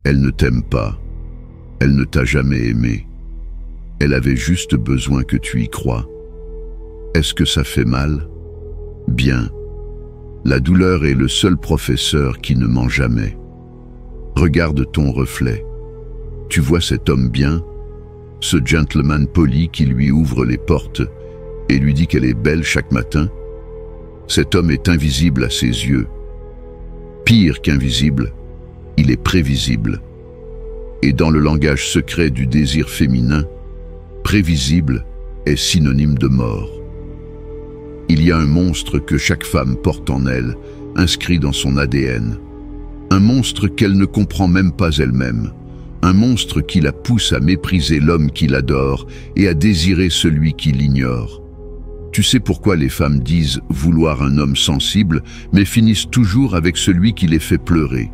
Elle ne t'aime pas. Elle ne t'a jamais aimé. Elle avait juste besoin que tu y crois. Est-ce que ça fait mal? Bien. La douleur est le seul professeur qui ne ment jamais. Regarde ton reflet. Tu vois cet homme bien? Ce gentleman poli qui lui ouvre les portes et lui dit qu'elle est belle chaque matin? Cet homme est invisible à ses yeux. Pire qu'invisible, il est prévisible. Et dans le langage secret du désir féminin, prévisible est synonyme de mort. Il y a un monstre que chaque femme porte en elle, inscrit dans son ADN. Un monstre qu'elle ne comprend même pas elle-même. Un monstre qui la pousse à mépriser l'homme qui l'adore et à désirer celui qui l'ignore. Tu sais pourquoi les femmes disent vouloir un homme sensible, mais finissent toujours avec celui qui les fait pleurer.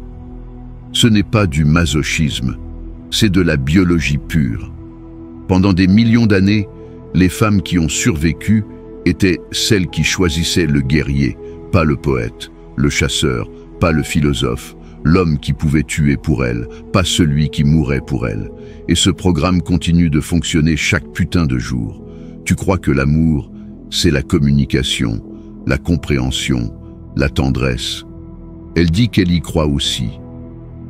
Ce n'est pas du masochisme, c'est de la biologie pure. Pendant des millions d'années, les femmes qui ont survécu étaient celles qui choisissaient le guerrier, pas le poète, le chasseur, pas le philosophe, l'homme qui pouvait tuer pour elles, pas celui qui mourait pour elles. Et ce programme continue de fonctionner chaque putain de jour. Tu crois que l'amour, c'est la communication, la compréhension, la tendresse. Elle dit qu'elle y croit aussi.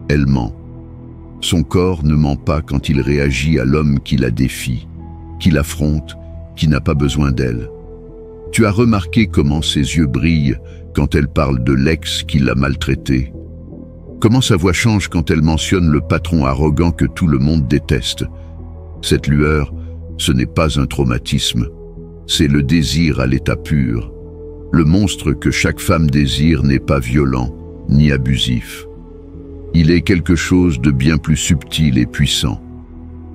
Elle ment. Son corps ne ment pas quand il réagit à l'homme qui la défie, qui l'affronte, qui n'a pas besoin d'elle. Tu as remarqué comment ses yeux brillent quand elle parle de l'ex qui l'a maltraitée. Comment sa voix change quand elle mentionne le patron arrogant que tout le monde déteste. Cette lueur, ce n'est pas un traumatisme, c'est le désir à l'état pur. Le monstre que chaque femme désire n'est pas violent, ni abusif. Il est quelque chose de bien plus subtil et puissant.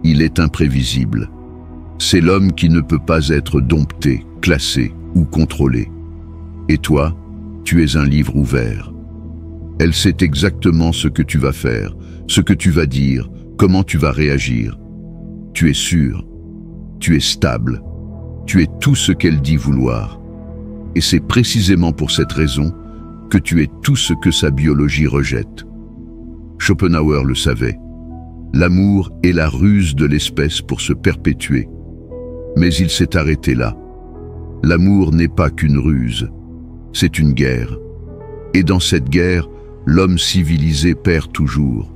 Il est imprévisible. C'est l'homme qui ne peut pas être dompté, classé ou contrôlé. Et toi, tu es un livre ouvert. Elle sait exactement ce que tu vas faire, ce que tu vas dire, comment tu vas réagir. Tu es sûr, tu es stable, tu es tout ce qu'elle dit vouloir. Et c'est précisément pour cette raison que tu es tout ce que sa biologie rejette. Schopenhauer le savait. L'amour est la ruse de l'espèce pour se perpétuer. Mais il s'est arrêté là. L'amour n'est pas qu'une ruse, c'est une guerre. Et dans cette guerre, l'homme civilisé perd toujours.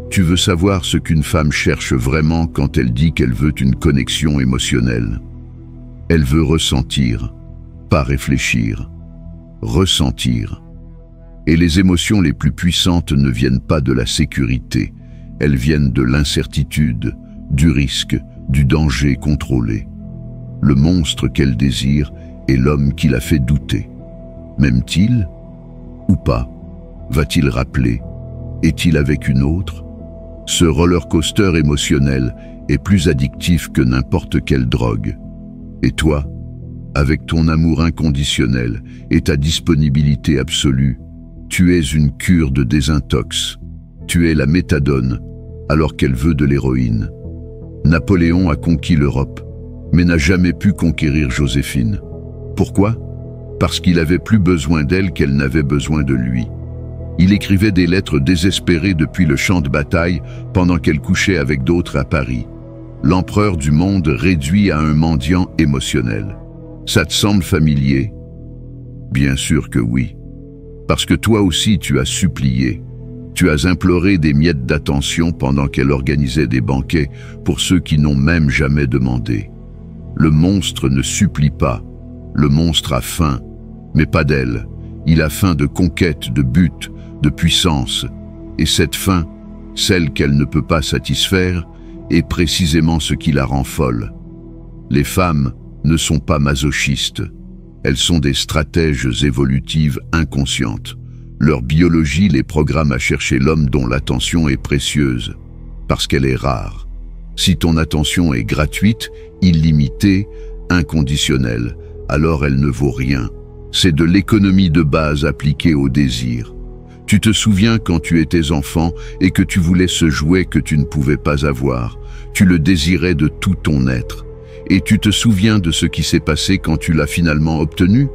Tu veux savoir ce qu'une femme cherche vraiment quand elle dit qu'elle veut une connexion émotionnelle. Elle veut ressentir, pas réfléchir. Ressentir. Et les émotions les plus puissantes ne viennent pas de la sécurité, elles viennent de l'incertitude, du risque, du danger contrôlé. Le monstre qu'elle désire est l'homme qui la fait douter. M'aime-t-il ou pas? Va-t-il rappeler? Est-il avec une autre? Ce roller coaster émotionnel est plus addictif que n'importe quelle drogue. Et toi, avec ton amour inconditionnel et ta disponibilité absolue, tu es une cure de désintox. Tu es la méthadone, alors qu'elle veut de l'héroïne. Napoléon a conquis l'Europe, mais n'a jamais pu conquérir Joséphine. Pourquoi? Parce qu'il avait plus besoin d'elle qu'elle n'avait besoin de lui. Il écrivait des lettres désespérées depuis le champ de bataille pendant qu'elle couchait avec d'autres à Paris. L'empereur du monde réduit à un mendiant émotionnel. Ça te semble familier? Bien sûr que oui. Parce que toi aussi tu as supplié. Tu as imploré des miettes d'attention pendant qu'elle organisait des banquets pour ceux qui n'ont même jamais demandé. Le monstre ne supplie pas. Le monstre a faim, mais pas d'elle. Il a faim de conquête, de but, de puissance. Et cette faim, celle qu'elle ne peut pas satisfaire, est précisément ce qui la rend folle. Les femmes ne sont pas masochistes. Elles sont des stratèges évolutives inconscientes. Leur biologie les programme à chercher l'homme dont l'attention est précieuse, parce qu'elle est rare. Si ton attention est gratuite, illimitée, inconditionnelle, alors elle ne vaut rien. C'est de l'économie de base appliquée au désir. Tu te souviens quand tu étais enfant et que tu voulais ce jouet que tu ne pouvais pas avoir. Tu le désirais de tout ton être. Et tu te souviens de ce qui s'est passé quand tu l'as finalement obtenu?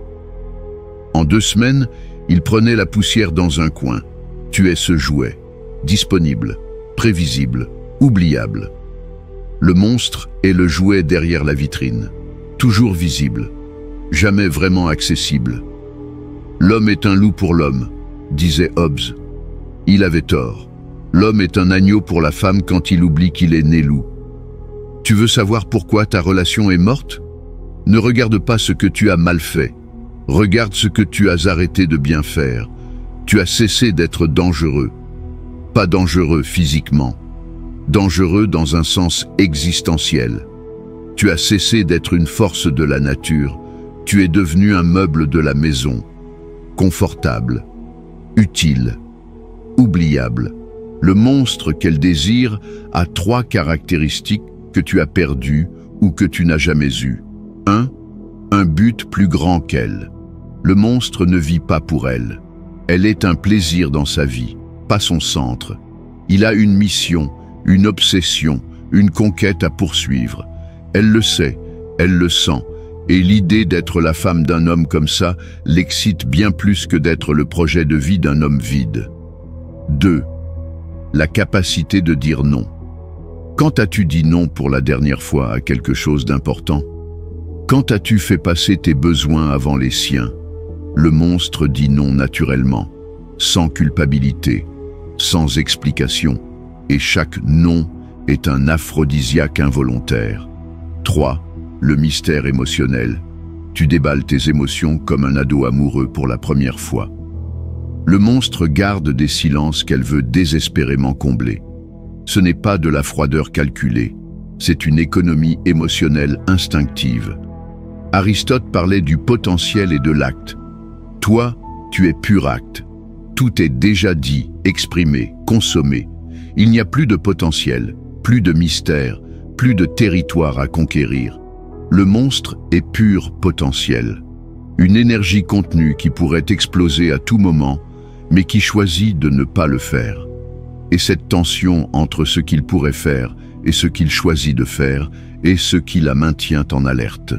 En 2 semaines, il prenait la poussière dans un coin. Tu es ce jouet, disponible, prévisible, oubliable. Le monstre est le jouet derrière la vitrine, toujours visible, jamais vraiment accessible. L'homme est un loup pour l'homme, disait Hobbes. Il avait tort. L'homme est un agneau pour la femme quand il oublie qu'il est né loup. Tu veux savoir pourquoi ta relation est morte? Ne regarde pas ce que tu as mal fait. Regarde ce que tu as arrêté de bien faire. Tu as cessé d'être dangereux. Pas dangereux physiquement. Dangereux dans un sens existentiel. Tu as cessé d'être une force de la nature. Tu es devenu un meuble de la maison. Confortable. Utile. Oubliable. Le monstre qu'elle désire a 3 caractéristiques que tu as perdues ou que tu n'as jamais eues. 1. Un but plus grand qu'elle. Le monstre ne vit pas pour elle. Elle est un plaisir dans sa vie, pas son centre. Il a une mission, une obsession, une conquête à poursuivre. Elle le sait, elle le sent, et l'idée d'être la femme d'un homme comme ça l'excite bien plus que d'être le projet de vie d'un homme vide. 2. La capacité de dire non. Quand as-tu dit non pour la dernière fois à quelque chose d'important? Quand as-tu fait passer tes besoins avant les siens? Le monstre dit non naturellement, sans culpabilité, sans explication, et chaque non est un aphrodisiaque involontaire. 3. Le mystère émotionnel. Tu déballes tes émotions comme un ado amoureux pour la première fois. Le monstre garde des silences qu'elle veut désespérément combler. Ce n'est pas de la froideur calculée, c'est une économie émotionnelle instinctive. Aristote parlait du potentiel et de l'acte. Toi, tu es pur acte. Tout est déjà dit, exprimé, consommé. Il n'y a plus de potentiel, plus de mystère, plus de territoire à conquérir. Le monstre est pur potentiel. Une énergie contenue qui pourrait exploser à tout moment, mais qui choisit de ne pas le faire. Et cette tension entre ce qu'il pourrait faire et ce qu'il choisit de faire est ce qui la maintient en alerte.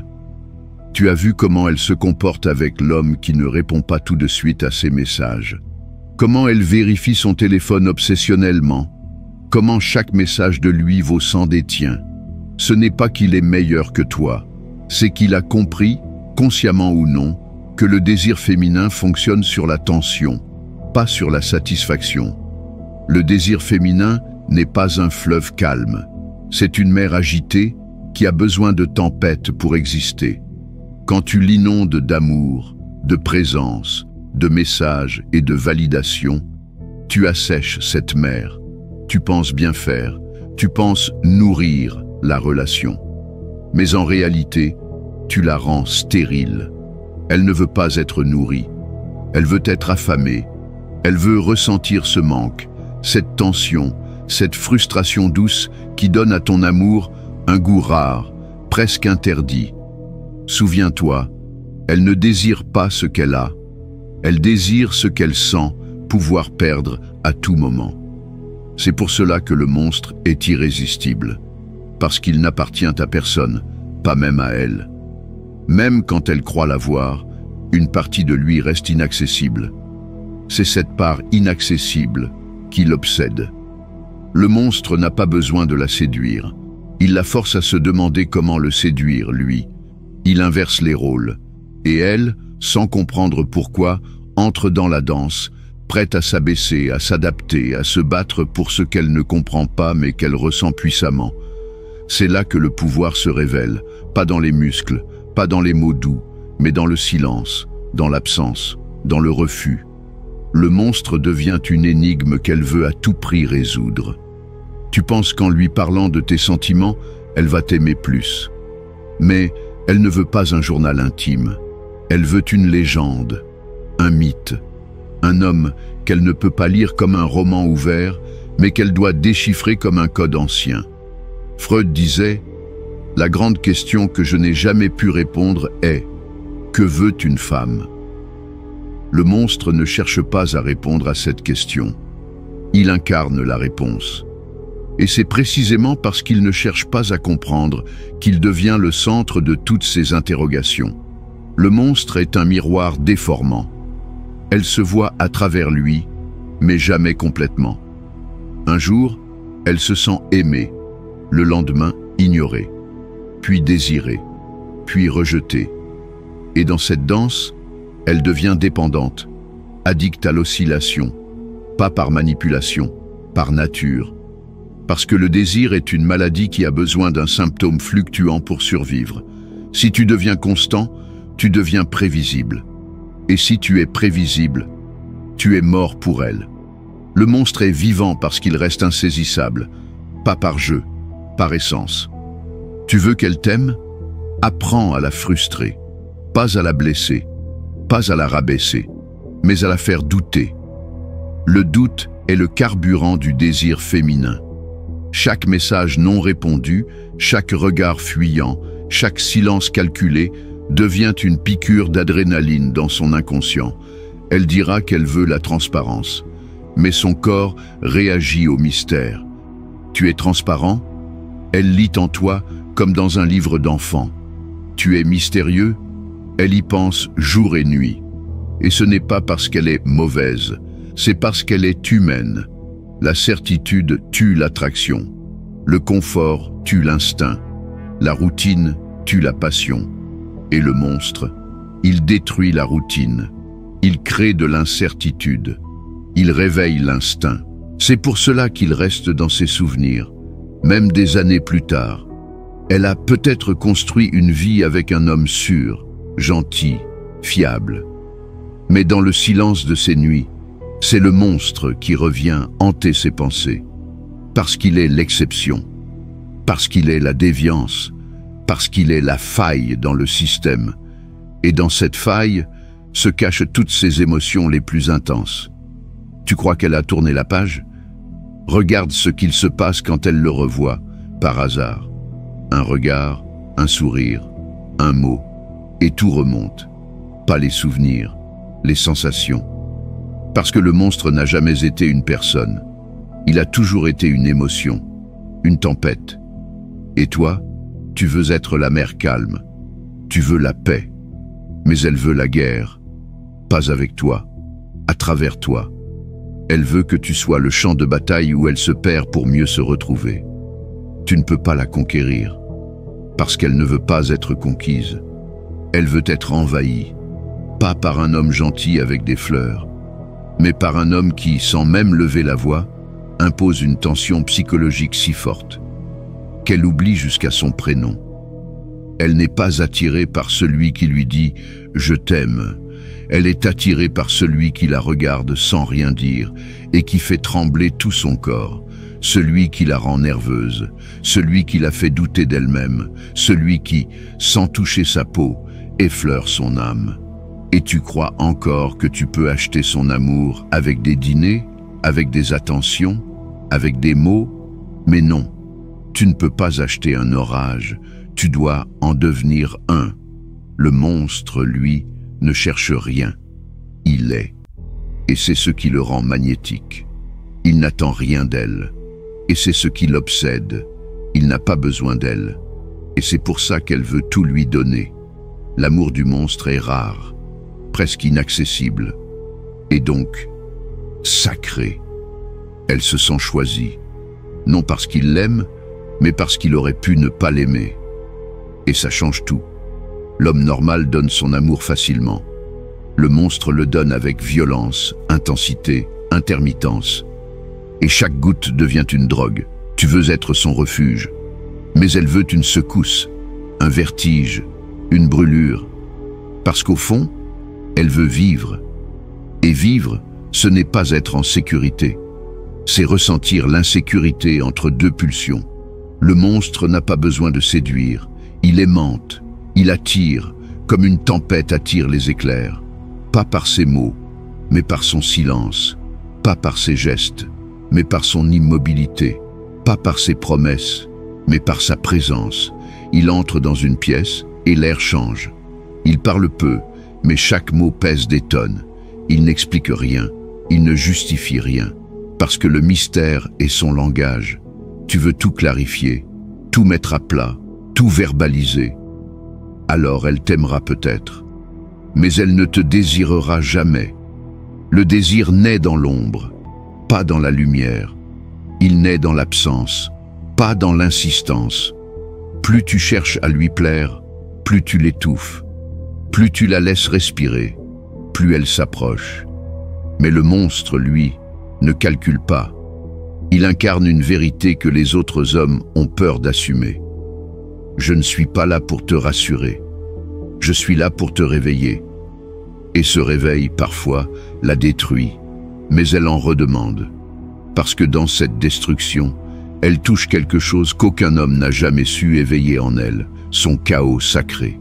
Tu as vu comment elle se comporte avec l'homme qui ne répond pas tout de suite à ses messages. Comment elle vérifie son téléphone obsessionnellement. Comment chaque message de lui vaut 100 des tiens. Ce n'est pas qu'il est meilleur que toi, c'est qu'il a compris, consciemment ou non, que le désir féminin fonctionne sur la tension, pas sur la satisfaction. Le désir féminin n'est pas un fleuve calme. C'est une mer agitée qui a besoin de tempêtes pour exister. Quand tu l'inondes d'amour, de présence, de messages et de validation, tu assèches cette mer. Tu penses bien faire, tu penses nourrir la relation. Mais en réalité, tu la rends stérile. Elle ne veut pas être nourrie. Elle veut être affamée. Elle veut ressentir ce manque, cette tension, cette frustration douce qui donne à ton amour un goût rare, presque interdit. Souviens-toi, elle ne désire pas ce qu'elle a. Elle désire ce qu'elle sent pouvoir perdre à tout moment. C'est pour cela que le monstre est irrésistible. Parce qu'il n'appartient à personne, pas même à elle. Même quand elle croit l'avoir, une partie de lui reste inaccessible. C'est cette part inaccessible qui l'obsède. Le monstre n'a pas besoin de la séduire. Il la force à se demander comment le séduire, lui. Il inverse les rôles. Et elle, sans comprendre pourquoi, entre dans la danse, prête à s'abaisser, à s'adapter, à se battre pour ce qu'elle ne comprend pas mais qu'elle ressent puissamment. C'est là que le pouvoir se révèle, pas dans les muscles, pas dans les mots doux, mais dans le silence, dans l'absence, dans le refus. Le monstre devient une énigme qu'elle veut à tout prix résoudre. Tu penses qu'en lui parlant de tes sentiments, elle va t'aimer plus. Mais elle ne veut pas un journal intime. Elle veut une légende, un mythe, un homme qu'elle ne peut pas lire comme un roman ouvert, mais qu'elle doit déchiffrer comme un code ancien. Freud disait « La grande question que je n'ai jamais pu répondre est « Que veut une femme ?» Le monstre ne cherche pas à répondre à cette question. Il incarne la réponse. Et c'est précisément parce qu'il ne cherche pas à comprendre qu'il devient le centre de toutes ces interrogations. Le monstre est un miroir déformant. Elle se voit à travers lui, mais jamais complètement. Un jour, Elle se sent aimée, le lendemain ignorée, puis désirée, puis rejetée. Et dans cette danse, elle devient dépendante, addicte à l'oscillation, pas par manipulation, par nature. Parce que le désir est une maladie qui a besoin d'un symptôme fluctuant pour survivre. Si tu deviens constant, tu deviens prévisible. Et si tu es prévisible, tu es mort pour elle. Le monstre est vivant parce qu'il reste insaisissable, pas par jeu, par essence. Tu veux qu'elle t'aime? Apprends à la frustrer, pas à la blesser, pas à la rabaisser, mais à la faire douter. Le doute est le carburant du désir féminin. Chaque message non répondu, chaque regard fuyant, chaque silence calculé devient une piqûre d'adrénaline dans son inconscient. Elle dira qu'elle veut la transparence, mais son corps réagit au mystère. Tu es transparent? Elle lit en toi comme dans un livre d'enfant. Tu es mystérieux? Elle y pense jour et nuit. Et ce n'est pas parce qu'elle est mauvaise, c'est parce qu'elle est humaine. La certitude tue l'attraction. Le confort tue l'instinct. La routine tue la passion. Et le monstre, il détruit la routine. Il crée de l'incertitude. Il réveille l'instinct. C'est pour cela qu'il reste dans ses souvenirs, même des années plus tard. Elle a peut-être construit une vie avec un homme sûr, gentil, fiable. Mais dans le silence de ses nuits, c'est le monstre qui revient hanter ses pensées. Parce qu'il est l'exception, parce qu'il est la déviance, parce qu'il est la faille dans le système. Et dans cette faille se cachent toutes ses émotions les plus intenses. Tu crois qu'elle a tourné la page? Regarde ce qu'il se passe quand elle le revoit, par hasard. Un regard, un sourire, un mot, et tout remonte. Pas les souvenirs, les sensations. Parce que le monstre n'a jamais été une personne. Il a toujours été une émotion, une tempête. Et toi, tu veux être la mer calme. Tu veux la paix. Mais elle veut la guerre. Pas avec toi, à travers toi. Elle veut que tu sois le champ de bataille où elle se perd pour mieux se retrouver. Tu ne peux pas la conquérir, parce qu'elle ne veut pas être conquise. Elle veut être envahie, pas par un homme gentil avec des fleurs, mais par un homme qui, sans même lever la voix, impose une tension psychologique si forte qu'elle oublie jusqu'à son prénom. Elle n'est pas attirée par celui qui lui dit « je t'aime ». Elle est attirée par celui qui la regarde sans rien dire et qui fait trembler tout son corps, celui qui la rend nerveuse, celui qui la fait douter d'elle-même, celui qui, sans toucher sa peau, effleure son âme. Et tu crois encore que tu peux acheter son amour avec des dîners, avec des attentions, avec des mots? Mais non, tu ne peux pas acheter un orage, tu dois en devenir un. Le monstre, lui, ne cherche rien. Il est. Et c'est ce qui le rend magnétique. Il n'attend rien d'elle. Et c'est ce qui l'obsède. Il n'a pas besoin d'elle. Et c'est pour ça qu'elle veut tout lui donner. L'amour du monstre est rare, presque inaccessible. Et donc, sacré. Elle se sent choisie. Non parce qu'il l'aime, mais parce qu'il aurait pu ne pas l'aimer. Et ça change tout. L'homme normal donne son amour facilement. Le monstre le donne avec violence, intensité, intermittence. Et chaque goutte devient une drogue. Tu veux être son refuge. Mais elle veut une secousse, un vertige, une brûlure. Parce qu'au fond, elle veut vivre. Et vivre, ce n'est pas être en sécurité. C'est ressentir l'insécurité entre deux pulsions. Le monstre n'a pas besoin de séduire. Il aimante. Il attire, comme une tempête attire les éclairs, pas par ses mots, mais par son silence, pas par ses gestes, mais par son immobilité, pas par ses promesses, mais par sa présence. Il entre dans une pièce et l'air change. Il parle peu, mais chaque mot pèse des tonnes. Il n'explique rien, il ne justifie rien, parce que le mystère est son langage. Tu veux tout clarifier, tout mettre à plat, tout verbaliser. Alors elle t'aimera peut-être, mais elle ne te désirera jamais. Le désir naît dans l'ombre, pas dans la lumière. Il naît dans l'absence, pas dans l'insistance. Plus tu cherches à lui plaire, plus tu l'étouffes. Plus tu la laisses respirer, plus elle s'approche. Mais le monstre, lui, ne calcule pas. Il incarne une vérité que les autres hommes ont peur d'assumer. Je ne suis pas là pour te rassurer. Je suis là pour te réveiller. Et ce réveil, parfois, la détruit, mais elle en redemande. Parce que dans cette destruction, elle touche quelque chose qu'aucun homme n'a jamais su éveiller en elle, son chaos sacré.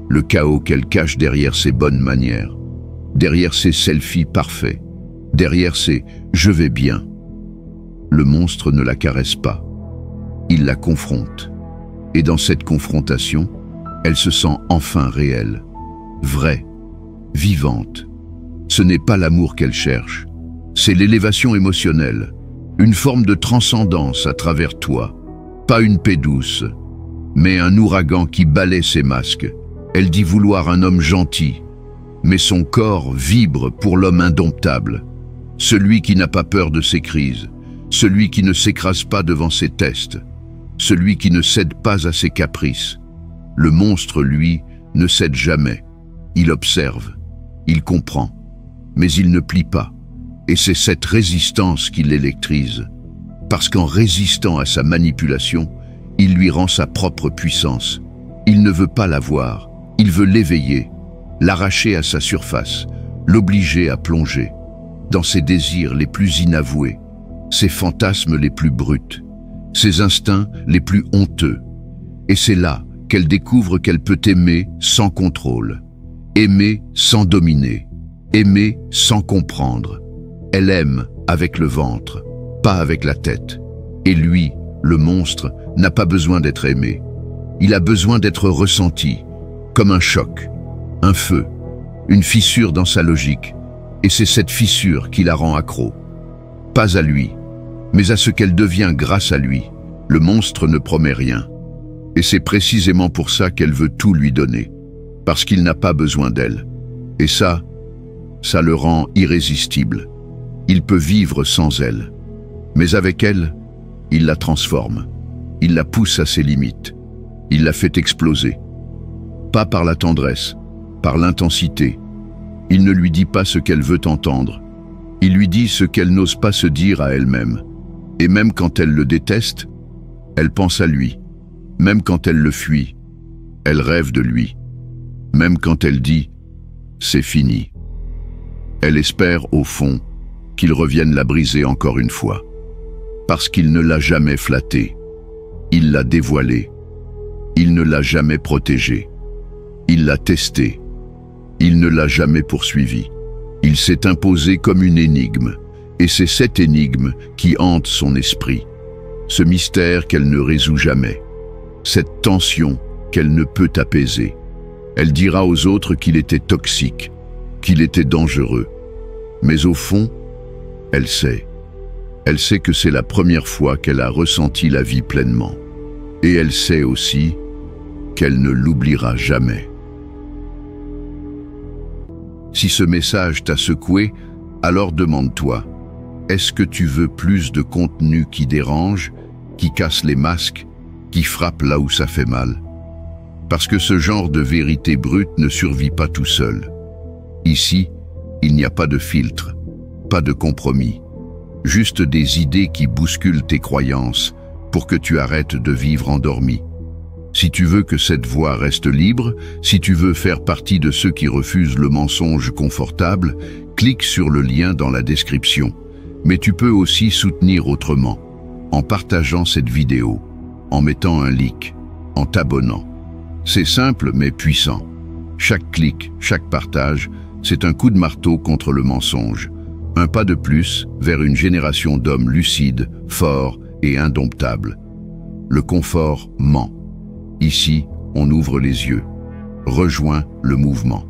Le chaos qu'elle cache derrière ses bonnes manières, derrière ses selfies parfaits, derrière ses « je vais bien ». Le monstre ne la caresse pas. Il la confronte. Et dans cette confrontation, elle se sent enfin réelle, vraie, vivante. Ce n'est pas l'amour qu'elle cherche, c'est l'élévation émotionnelle, une forme de transcendance à travers toi. Pas une paix douce, mais un ouragan qui balaie ses masques. Elle dit vouloir un homme gentil, mais son corps vibre pour l'homme indomptable, celui qui n'a pas peur de ses crises, celui qui ne s'écrase pas devant ses tests, celui qui ne cède pas à ses caprices. Le monstre, lui, ne cède jamais. Il observe, il comprend, mais il ne plie pas. Et c'est cette résistance qui l'électrise, parce qu'en résistant à sa manipulation, il lui rend sa propre puissance. Il ne veut pas la voir, il veut l'éveiller, l'arracher à sa surface, l'obliger à plonger dans ses désirs les plus inavoués, ses fantasmes les plus bruts, ses instincts les plus honteux. Et c'est là qu'elle découvre qu'elle peut aimer sans contrôle, aimer sans dominer, aimer sans comprendre. Elle aime avec le ventre, pas avec la tête. Et lui, le monstre, n'a pas besoin d'être aimé. Il a besoin d'être ressenti, comme un choc, un feu, une fissure dans sa logique. Et c'est cette fissure qui la rend accro. Pas à lui, mais à ce qu'elle devient grâce à lui. Le monstre ne promet rien. Et c'est précisément pour ça qu'elle veut tout lui donner. Parce qu'il n'a pas besoin d'elle. Et ça le rend irrésistible. Il peut vivre sans elle. Mais avec elle, il la transforme. Il la pousse à ses limites. Il la fait exploser. Pas par la tendresse, par l'intensité. Il ne lui dit pas ce qu'elle veut entendre. Il lui dit ce qu'elle n'ose pas se dire à elle-même. Et même quand elle le déteste, elle pense à lui. Même quand elle le fuit, elle rêve de lui. Même quand elle dit « c'est fini ». Elle espère, au fond, qu'il revienne la briser encore une fois. Parce qu'il ne l'a jamais flattée. Il l'a dévoilée. Il ne l'a jamais protégée. Il l'a testée. Il ne l'a jamais poursuivie. Il s'est imposé comme une énigme. Et c'est cette énigme qui hante son esprit. Ce mystère qu'elle ne résout jamais. Cette tension qu'elle ne peut apaiser. Elle dira aux autres qu'il était toxique, qu'il était dangereux. Mais au fond, elle sait. Elle sait que c'est la première fois qu'elle a ressenti la vie pleinement. Et elle sait aussi qu'elle ne l'oubliera jamais. Si ce message t'a secoué, alors demande-toi, est-ce que tu veux plus de contenu qui dérange, qui casse les masques, qui frappe là où ça fait mal? Parce que ce genre de vérité brute ne survit pas tout seul. Ici, il n'y a pas de filtre, pas de compromis, juste des idées qui bousculent tes croyances pour que tu arrêtes de vivre endormi. Si tu veux que cette voie reste libre, si tu veux faire partie de ceux qui refusent le mensonge confortable, clique sur le lien dans la description. Mais tu peux aussi soutenir autrement, en partageant cette vidéo, en mettant un like, en t'abonnant. C'est simple mais puissant. Chaque clic, chaque partage, c'est un coup de marteau contre le mensonge. Un pas de plus vers une génération d'hommes lucides, forts et indomptables. Le confort ment. Ici, on ouvre les yeux. Rejoins le mouvement.